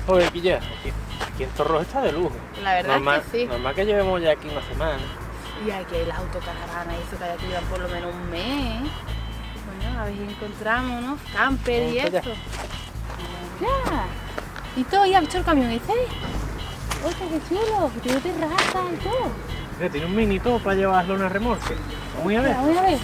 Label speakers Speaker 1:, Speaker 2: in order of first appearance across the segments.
Speaker 1: Joder, Guille, aquí en Torros está de lujo.
Speaker 2: La verdad es que sí.
Speaker 1: Normal que llevemos ya aquí una semana.
Speaker 2: Y aquí hay las autocaravanas y eso que hay que llevar por lo menos un mes. Bueno, a ver si encontramos unos camper y eso. Ya. Y todo, ya has visto el camión ese. Oye, qué chulo, que tiene terraza y todo.
Speaker 1: Mira, tiene un minito para llevarlo a una remolque. Vamos a ver.
Speaker 2: Vamos a verlo.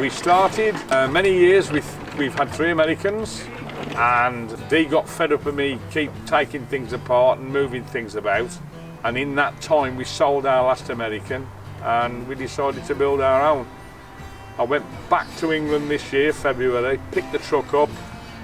Speaker 3: We started many years we've had 3 Americans, and Dee got fed up of me keep taking things apart and moving things about, and in that time we sold our last American and we decided to build our own. I went back to England this year, February, picked the truck up,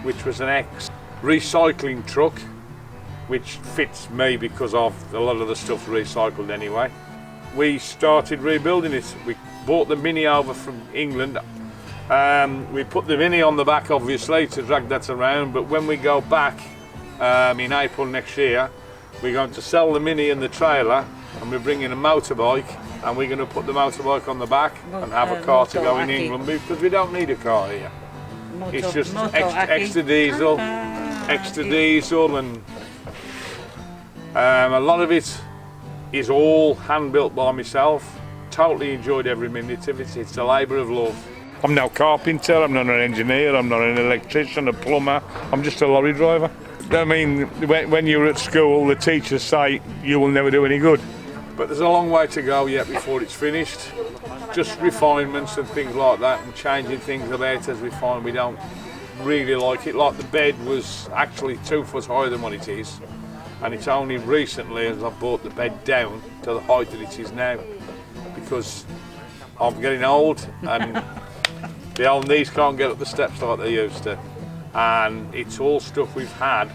Speaker 3: which was an ex-recycling truck, which fits me because of a lot of the stuff's recycled anyway. We started rebuilding it. We bought the Mini over from England. We put the Mini on the back obviously to drag that around, but when we go back in April next year, we're going to sell the Mini and the trailer, and we're bringing a motorbike, and we're going to put the motorbike on the back and have a car to go in England, because we don't need a car here. It's just extra diesel, and a lot of it is all hand built by myself. Totally enjoyed every minute of it. It's a labour of love. I'm no carpenter, I'm not an engineer, I'm not an electrician, a plumber, I'm just a lorry driver. I mean, when you're at school, the teachers say you will never do any good. But there's a long way to go yet before it's finished. Just refinements and things like that, and changing things about as we find we don't really like it. Like the bed was actually 2 foot higher than what it is, and it's only recently as I've brought the bed down to the height that it is now, because I'm getting old and the old knees can't get up the steps like they used to. And it's all stuff we've had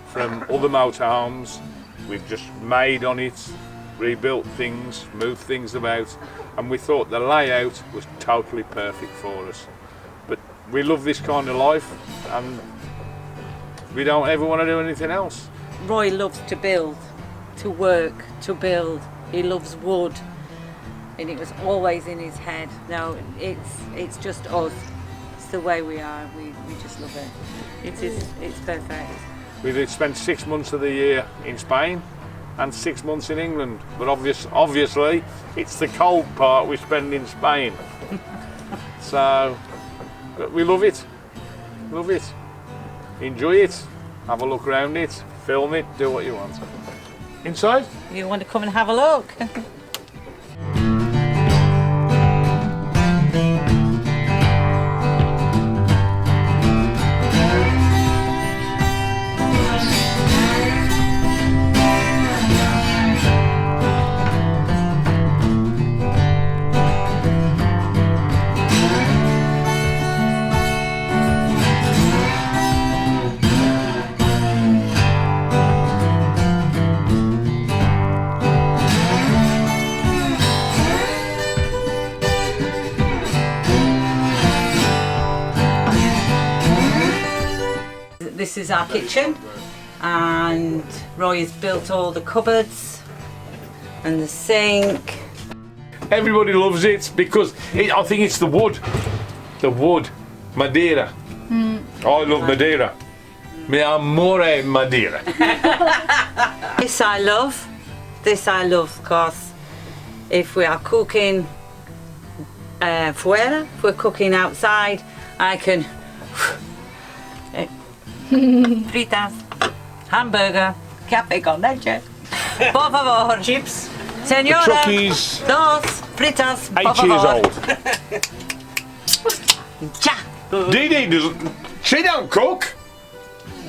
Speaker 3: from other motorhomes. We've just made on it, rebuilt things, moved things about, and we thought the layout was totally perfect for us. But we love this kind of life and we don't ever want to do anything else.
Speaker 4: Roy loves to build, to work, to build. He loves wood, and it was always in his head. No, it's just us. It's the way we are. We just love it. It's perfect.
Speaker 3: We've spent 6 months of the year in Spain and 6 months in England, but obviously it's the cold part we spend in Spain. So, but we love it. Love it. Enjoy it. Have a look around it. Film it. Do what you want. Inside?
Speaker 4: You want to come and have a look? This is our kitchen, and Roy has built all the cupboards and the sink.
Speaker 3: Everybody loves it because I think it's the wood. The wood. Madeira. I love Madeira. Mi amore Madeira.
Speaker 4: This I love because if we are cooking fuera, if we're cooking outside, I can fritas, hamburger, Café con leche. Por favor.
Speaker 1: Chips.
Speaker 4: Señora.
Speaker 3: Chuckies.
Speaker 4: Dos fritas.
Speaker 3: 8 years old.
Speaker 4: Ja.
Speaker 3: Dee Dee doesn't. She don't cook.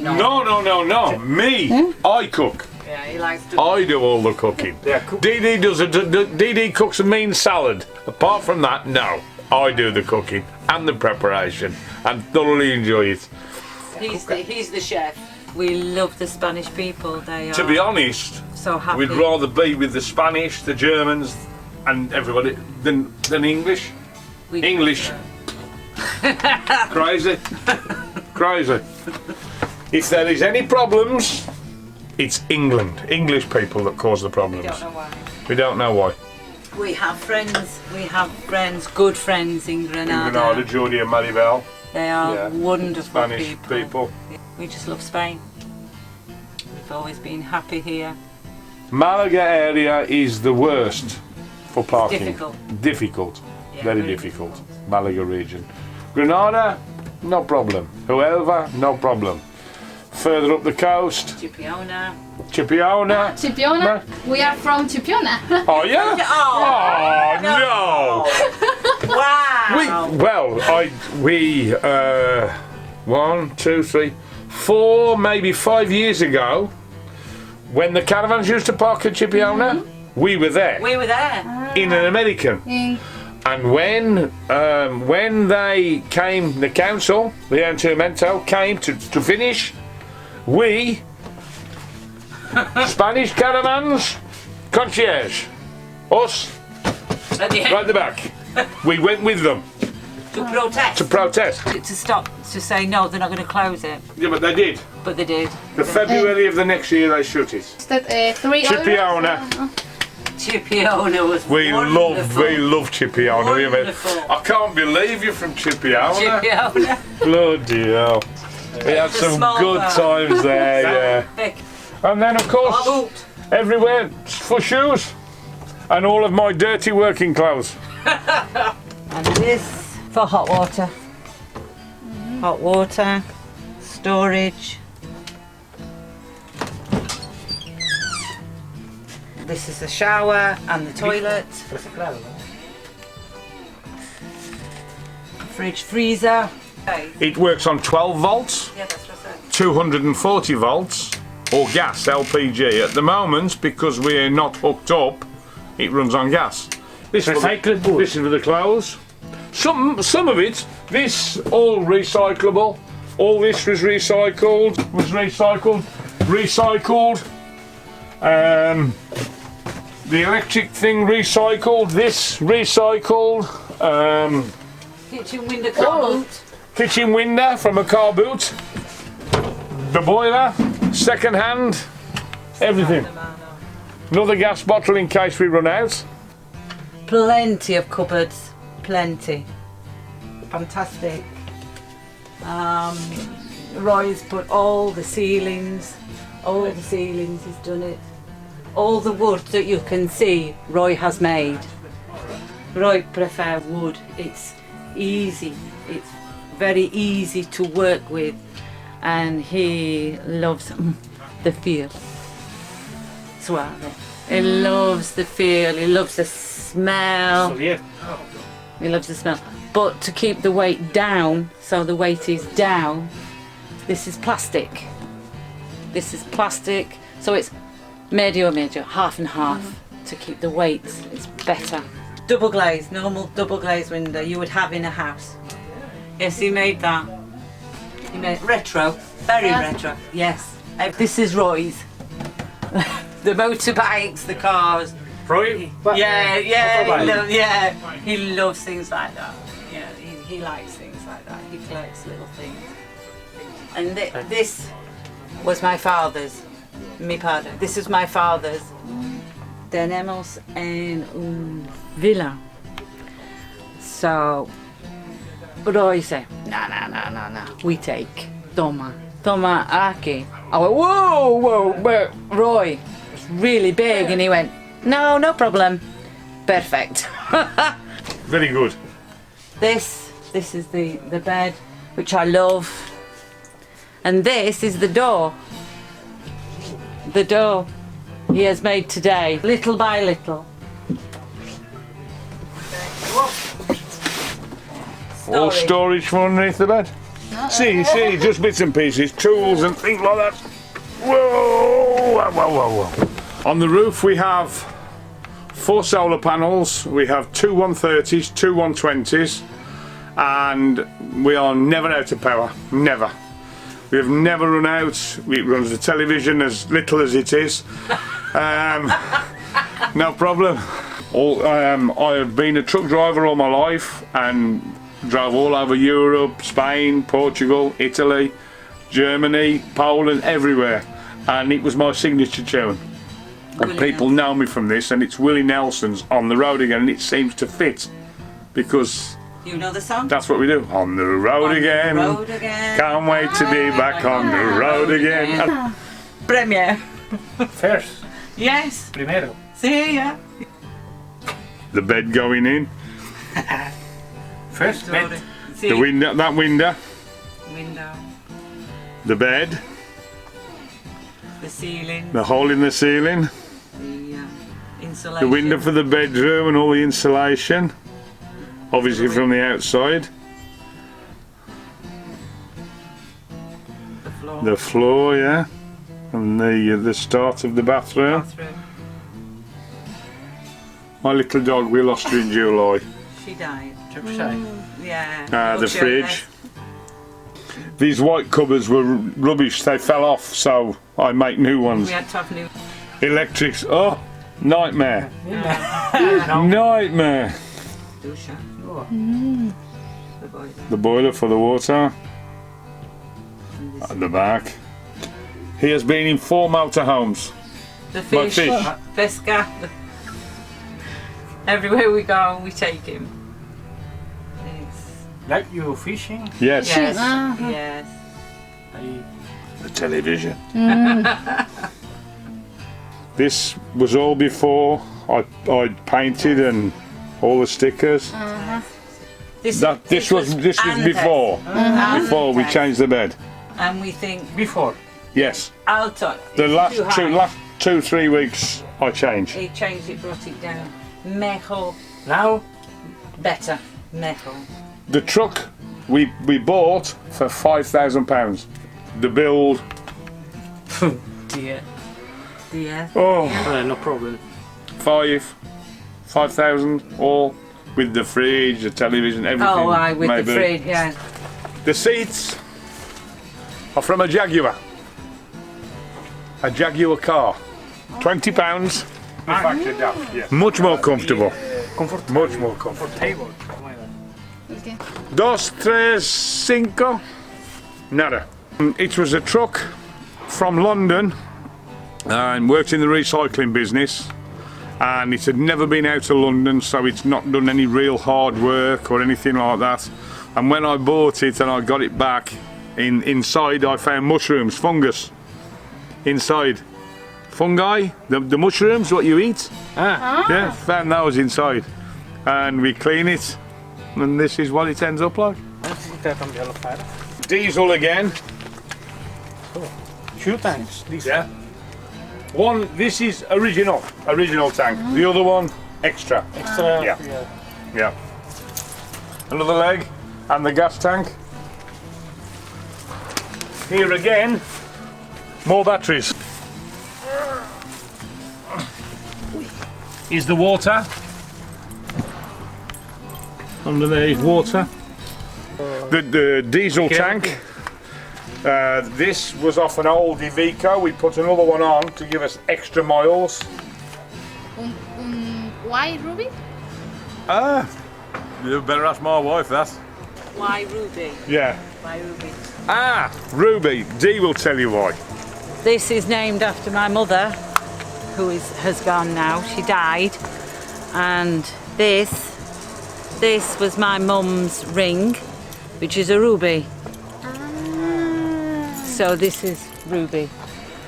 Speaker 3: No. Me. I cook.
Speaker 4: Yeah, he likes to.
Speaker 3: I do all the cooking.
Speaker 1: Yeah, cook.
Speaker 3: Dee Dee does Dee Dee cooks a mean salad. Apart from that, no. I do the cooking and the preparation and thoroughly enjoy it.
Speaker 4: He's the chef. We love the Spanish people. They are
Speaker 3: To be honest,
Speaker 4: so happy.
Speaker 3: we'd rather be with the Spanish, the Germans, and everybody than English.
Speaker 4: We-
Speaker 3: English. Crazy. Crazy. If there is any problems, it's England. English people that cause the problems.
Speaker 4: We don't know why.
Speaker 3: We don't know why.
Speaker 4: We have friends, good friends in Granada.
Speaker 3: Granada, Jordi and Maribel.
Speaker 4: They are
Speaker 3: Yeah.
Speaker 4: wonderful
Speaker 3: Spanish people.
Speaker 4: We just love Spain. We've always been happy here.
Speaker 3: Malaga area is the worst for parking.
Speaker 4: difficult.
Speaker 3: Difficult.
Speaker 4: Yeah,
Speaker 3: Very
Speaker 4: really
Speaker 3: difficult. Malaga region. Granada, no problem. Huelva, no problem. Further up the coast,
Speaker 4: Chipiona.
Speaker 3: Chipiona.
Speaker 2: Chipiona? We are from Chipiona.
Speaker 3: Oh yeah?
Speaker 4: Oh,
Speaker 3: no!
Speaker 4: Wow.
Speaker 3: We 1, 2, 3, 4, maybe 5 years ago, when the caravans used to park at Chipiona, we were there
Speaker 4: We were there.
Speaker 3: in an American.
Speaker 2: In
Speaker 3: And when they came, the council, the Ayuntamiento came to finish, we, Spanish caravans, concierge, us,
Speaker 4: At the end,
Speaker 3: right at the back, we went with them
Speaker 4: to protest.
Speaker 3: to protest.
Speaker 4: To stop, to say no, they're not going to close it.
Speaker 3: Yeah, but they did.
Speaker 4: But they did.
Speaker 3: The February of the next year they shut it.
Speaker 2: is that 3
Speaker 3: Chipiona.
Speaker 2: euros?
Speaker 4: Chipiona was
Speaker 3: We
Speaker 4: wonderful.
Speaker 3: love Chipiona. We went,
Speaker 4: Wonderful.
Speaker 3: I can't believe you're from Chipiona.
Speaker 4: Chipiona.
Speaker 3: Bloody hell. We had
Speaker 4: It's a
Speaker 3: some
Speaker 4: small
Speaker 3: good
Speaker 4: world.
Speaker 3: times there, yeah.
Speaker 4: Big.
Speaker 3: And then of course,
Speaker 4: Boot.
Speaker 3: everywhere for shoes and all of my dirty working clothes.
Speaker 4: And this for hot water. Hot water, storage. This is the shower and the toilet.
Speaker 1: Reciclado.
Speaker 4: Fridge, freezer.
Speaker 3: It works on 12 volts,
Speaker 4: Yeah, that's what I said.
Speaker 3: 240 volts, or gas, LPG. At the moment, because we're not hooked up, it runs on gas. This
Speaker 1: Recycled wood.
Speaker 3: This is for the clothes. Some of it, this all recyclable. All this was recycled. The electric thing recycled. This recycled.
Speaker 4: Kitchen window cupboard.
Speaker 3: Kitchen window from a car boot. The boiler, second hand, everything. Another gas bottle in case we run out.
Speaker 4: Plenty of cupboards. Plenty. Fantastic. Roy's put all the ceilings. He's done it. All the wood that you can see, Roy has made. Roy prefers wood. It's easy. It's very easy to work with, and he loves the feel. Suave. He loves the feel. He loves the smell.
Speaker 1: So, yeah.
Speaker 4: He loves the smell. But to keep the weight down, so the weight is down, this is plastic. This is plastic, so it's medio, half and half, to keep the weight. It's better. Double glaze, normal double glaze window you would have in a house. Yes, he made that. He made retro, very retro. Yes. This is Roy's. The motorbikes, the cars.
Speaker 1: Roy?
Speaker 4: He loves things like that. Yeah, he likes things like that. He collects little things. And this was my father's. Mi padre. This is my father's. Tenemos en villa. So Roy said, no. We take. Toma aquí. I went, whoa, but Roy was really big, and he went, no problem. Perfect.
Speaker 3: Very good.
Speaker 4: This is the bed, which I love. And this is the door. the door he has made today, little by little.
Speaker 3: All storage from underneath the bed. See, just bits and pieces, tools and things like that. Whoa, whoa, whoa, whoa. On the roof we have 4 solar panels, we have 2 130s, 2 120s, and we are never out of power, never. We have never run out. It runs the television as little as it is. No problem. I have been a truck driver all my life and drove all over Europe, Spain, Portugal, Italy, Germany, Poland, everywhere. And it was my signature tune. And people know me from this, and it's Willie Nelson's On the Road Again, and it seems to fit because
Speaker 4: You know the song?
Speaker 3: that's what we do. On the road again.
Speaker 4: Road again.
Speaker 3: Can't wait to be back on the road again.
Speaker 4: Premier.
Speaker 1: First,
Speaker 4: Yes.
Speaker 1: primero.
Speaker 4: See ya.
Speaker 3: The bed going in,
Speaker 1: First bed.
Speaker 4: See
Speaker 3: the window, that window,
Speaker 4: window.
Speaker 3: the bed,
Speaker 4: The ceiling.
Speaker 3: the hole in the ceiling,
Speaker 4: The insulation.
Speaker 3: the window for the bedroom and all the insulation, obviously from the outside,
Speaker 4: The floor.
Speaker 3: the floor, yeah, and the start of the bathroom.
Speaker 4: Bathroom.
Speaker 3: My little dog, we lost her in July.
Speaker 4: She died.
Speaker 1: Triple shy.
Speaker 4: Yeah.
Speaker 3: The fridge. These white cupboards were rubbish, they fell off, so I make new ones.
Speaker 4: We had to have new.
Speaker 3: Electrics, oh, nightmare.
Speaker 1: No.
Speaker 3: Nightmare.
Speaker 4: Dusha. The boiler.
Speaker 3: The boiler for the water
Speaker 4: And this-
Speaker 3: at the back. He has been in 4 motorhomes.
Speaker 4: The
Speaker 3: My
Speaker 4: fish.
Speaker 3: fish.
Speaker 4: Pesca. Everywhere we go, we take him. It's-
Speaker 1: Like you fishing?
Speaker 3: Yes,
Speaker 4: Yes.
Speaker 2: Uh-huh.
Speaker 4: Yes.
Speaker 3: the television. This was all before I painted and all the stickers.
Speaker 4: This
Speaker 3: This was before. Before we changed the bed.
Speaker 4: And we think,
Speaker 1: Before.
Speaker 3: Yes,
Speaker 4: Alto.
Speaker 3: the
Speaker 4: it's too high.
Speaker 3: last 2-3 weeks I changed.
Speaker 4: He changed it, brought it down. Mejor.
Speaker 1: Now,
Speaker 4: Better. Mejor.
Speaker 3: The truck we bought for £5,000. The build,
Speaker 1: dear.
Speaker 4: Yeah.
Speaker 3: oh,
Speaker 1: No problem.
Speaker 3: 5,000 all with the fridge, the television, everything.
Speaker 4: Oh, aye, with
Speaker 3: maybe.
Speaker 4: the fridge, yeah.
Speaker 3: The seats are from a Jaguar. A Jaguar car. £20. Factory DAF, yeah. Much more comfortable.
Speaker 1: Comfort.
Speaker 3: Much more comfortable.
Speaker 1: Table. Oh my God.
Speaker 2: Okay.
Speaker 3: 2, 3, 5. Nada. It was a truck from London and worked in the recycling business, and it had never been out of London, so it's not done any real hard work or anything like that. And when I bought it and I got it back, inside I found mushrooms, fungus inside. Fungi, the mushrooms what you eat. Yeah, found those inside, and we clean it, and this is what it ends up like.
Speaker 1: Necesita cambiarlo para.
Speaker 3: Diesel again.
Speaker 1: 2 tanks. This.
Speaker 3: Yeah. One, this is original tank. The other one, extra.
Speaker 1: Extra.
Speaker 3: Yeah. Yeah. Another leg, and the gas tank. Here again, more batteries. Is the water. Underneath water. The diesel tank. This was off an old Iveco. We put another one on to give us extra miles.
Speaker 2: Why, Ruby?
Speaker 3: You better ask my wife that.
Speaker 4: Why Ruby?
Speaker 3: Yeah.
Speaker 4: Why Ruby?
Speaker 3: Ruby. Dee will tell you why.
Speaker 4: This is named after my mother, who has gone now. She died, and this was my mum's ring, which is a ruby. So this is ruby.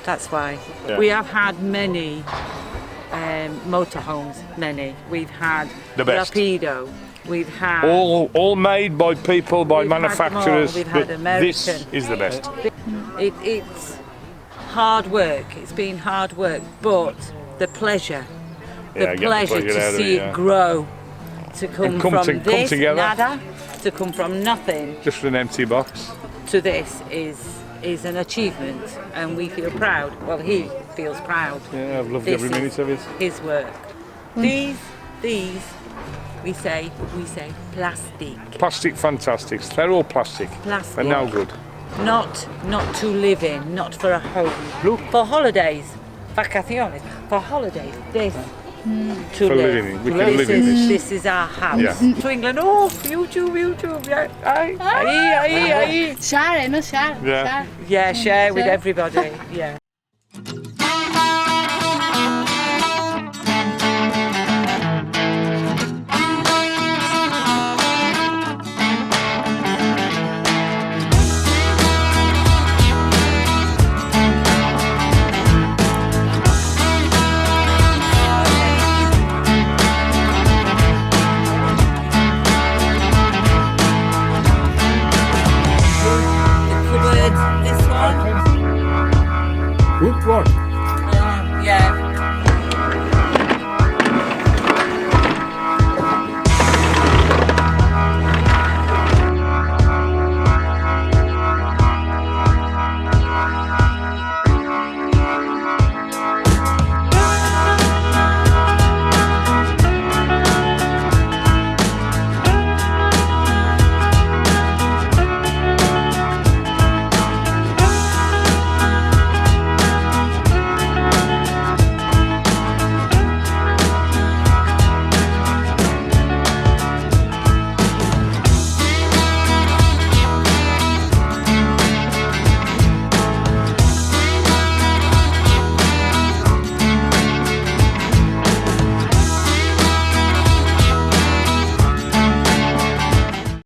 Speaker 4: That's why.
Speaker 3: Yeah.
Speaker 4: We have had many motorhomes. Many. We've had
Speaker 3: The best.
Speaker 4: Rapido. We've had.
Speaker 3: All made by people, by
Speaker 4: We've had them all.
Speaker 3: manufacturers.
Speaker 4: We've had
Speaker 3: but
Speaker 4: American.
Speaker 3: this is the best.
Speaker 4: hard work. It's been hard work, but the pleasure,
Speaker 3: Yeah, I get the pleasure
Speaker 4: to
Speaker 3: out of
Speaker 4: see
Speaker 3: it, yeah.
Speaker 4: it grow, to come from
Speaker 3: come
Speaker 4: this
Speaker 3: together.
Speaker 4: nada, to come from nothing
Speaker 3: Just an empty box.
Speaker 4: to this is an achievement, and we feel proud. Well, he feels proud.
Speaker 3: Yeah, I've loved
Speaker 4: This
Speaker 3: every minute
Speaker 4: is
Speaker 3: of it.
Speaker 4: his work. These, we say plastic.
Speaker 3: Plastic fantastics. They're all plastic.
Speaker 4: Plastic.
Speaker 3: They're now good.
Speaker 4: Not to live in, not for a home.
Speaker 3: Look.
Speaker 4: For holidays, vacaciones. For holidays, this to
Speaker 3: For
Speaker 4: live.
Speaker 3: living in. We can live in this.
Speaker 4: This is our house.
Speaker 3: Yeah.
Speaker 4: To England, oh, YouTube, yeah. Aye.
Speaker 2: Share, no share.
Speaker 3: Yeah.
Speaker 4: Yeah, share with
Speaker 2: Share.
Speaker 4: everybody. Yeah. This one.
Speaker 3: Good one.
Speaker 4: Yeah.